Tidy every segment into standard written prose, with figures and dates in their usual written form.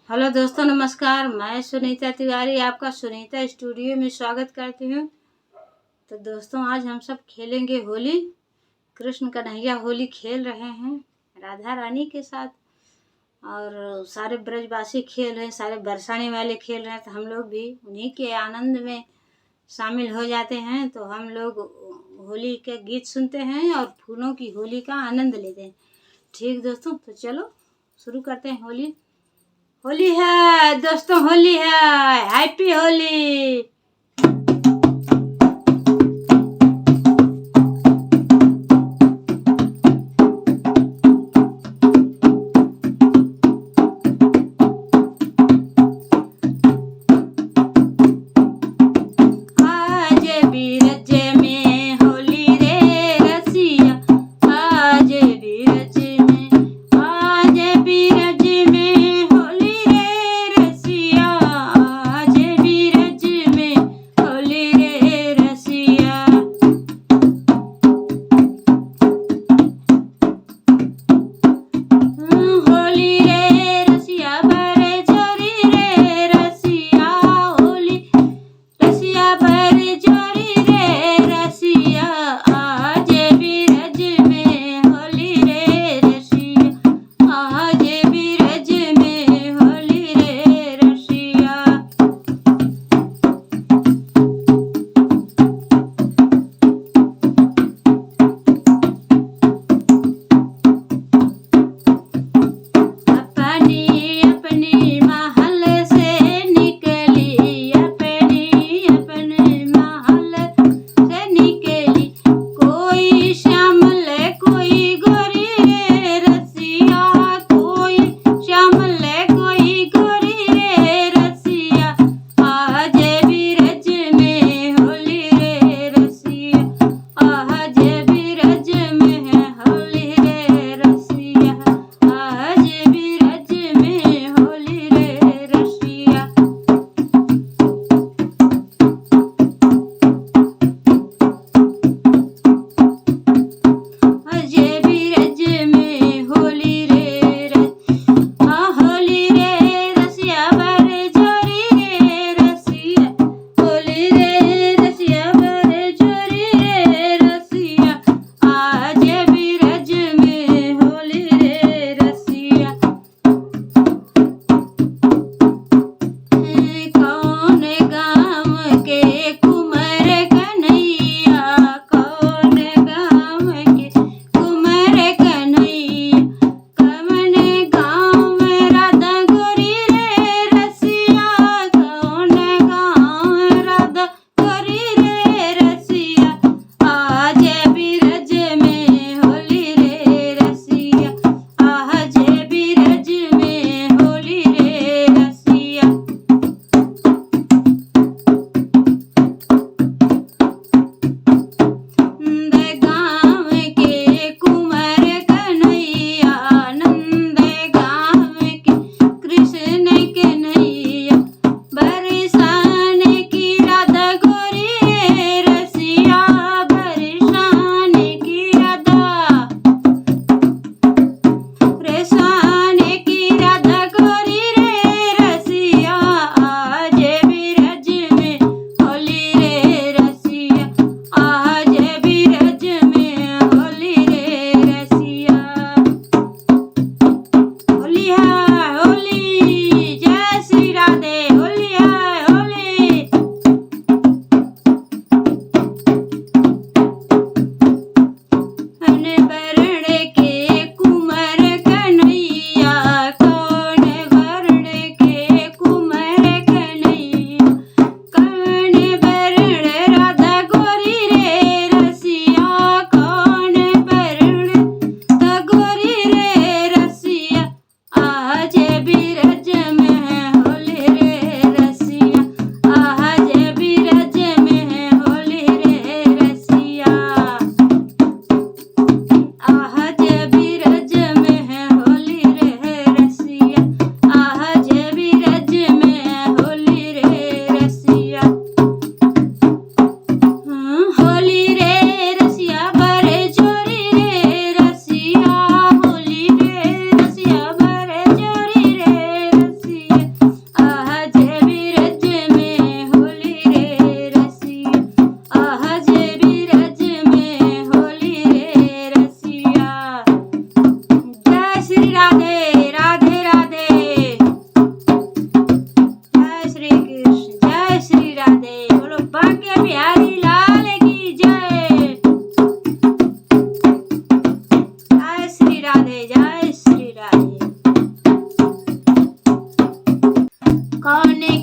Hello दोस्तों, नमस्कार। मैं सुनीता तिवारी आपका सुनीता स्टूडियो में स्वागत करती हूँ। तो दोस्तों, आज हम सब खेलेंगे होली। कृष्ण कन्हैया होली खेल रहे हैं राधा रानी के साथ, और सारे ब्रजवासी खेल रहे हैं, सारे बरसाने वाले खेल रहे हैं। तो हम लोग भी उन्हीं के आनंद में शामिल हो जाते हैं। तो हम लोग होली के गीत सुनते हैं और फूलों की होली का आनंद लेते हैं। ठीक दोस्तों, तो चलो शुरू करते हैं। होली है दोस्तों, होली है। हैप्पी होली। आज बीरज में होली रे रसिया, आज बीरज में, आज बीरज में होली रे रसिया, आज बीरज में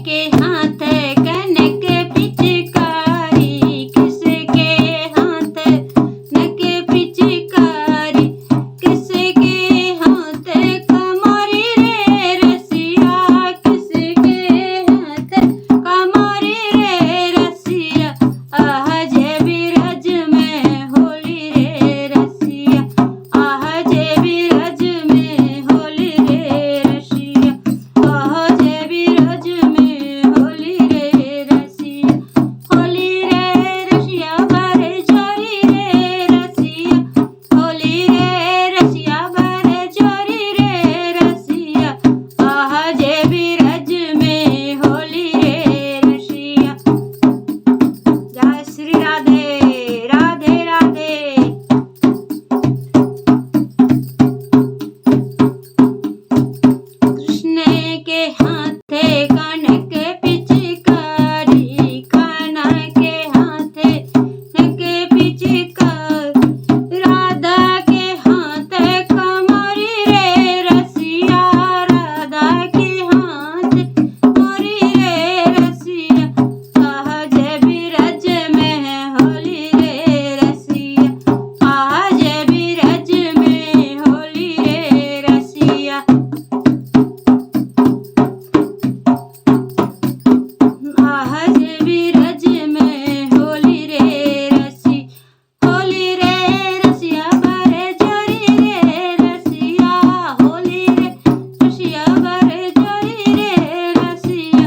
के हाथ कनक पिचकारी, किसके हाथ कनक पिचकारी, किसके हाथ कमरी रे रसिया, किसके हाथ कमरी रे रसिया, आज बिरज में होली रे रसिया, आज बिरज में होली रे रसिया, आज बिरज में होली रे रसिया, होली रे रसिया बारे जोरी रे रसिया, होली रे रसिया बारे जोरी रे रसिया, आज बिरज में होली रे रसिया। जय श्री राधे राधे राधे। कृष्ण के हाथे कनक पिचकारी, कान्हा के हाथे कनक पिचकारी, राधा के हाथे कमरी रे रसिया, राधा के हाथ कमरी रे रसिया, आज बिरज में होली रे रसिया, आज बिरज में होली रे रसिया, आज बिरज में होली रे रसी, होली रे रसिया बारे जोरी रे रसिया, होली रे रसिया बारे जोरी रे रसिया,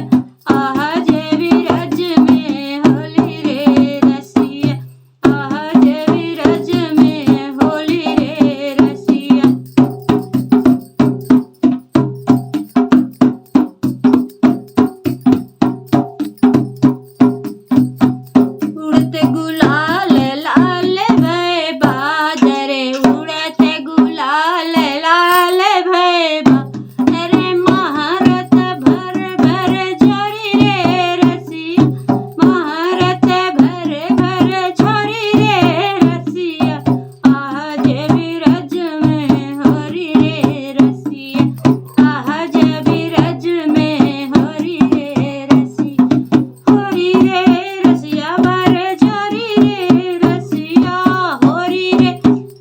आज बिरज में होली रे रसिया, आज बिरज में होली रे रसिया। उड़ते गुलाल लाल भय बादरे, उड़ते गुलाल लाल भय बादरे, महारत भर भर झोरी रे रसिया, महारत भर भर झोरी रे रसिया, आज बिरज में होरी रे रसिया, आज बिरज में होरी रे रसिया, होरी रे रसिया बारे जोरी रे रसिया, होरी रे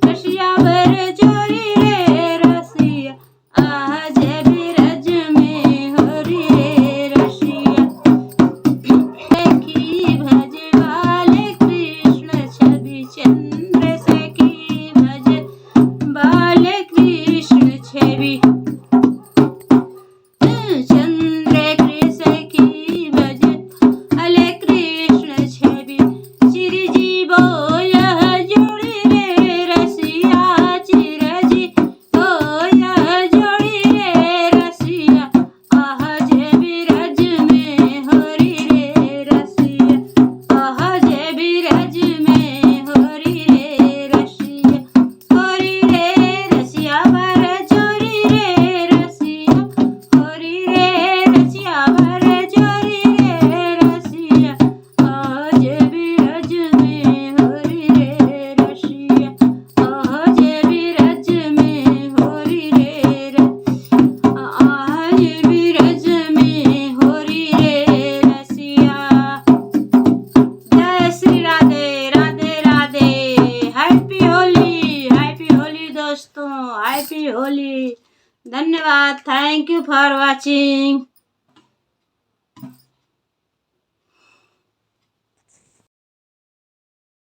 रसिया बारे जोरी रे रसिया, आज बिरज में होरी रे रसिया। सखी भज बाले कृष्ण छवि चंद्र, सखी भज बाले कृष्ण छवि चंद्र कृष्ण की भज हले कृष्ण छवि, चिरजीवो यह जोड़ी रे रसिया, चिरजीवो यह जोड़ी रे रसिया, आज बिरज में होरी रे रसिया, आज बिरज में होरी रे रसिया, होरी रे रसिया बारे जोरी रे रसिया, होरी रे रसिया बारे जोरी रे रसिया, आज बिरज में होरी रे रसिया, आज बिरज में होरी रे आज बिरज में होरी रे रसिया। जय श्री राधे राधे राधे। हैप्पी होली दोस्तों, हैप्पी होली। धन्यवाद, थैंक यू फॉर वॉचिंग।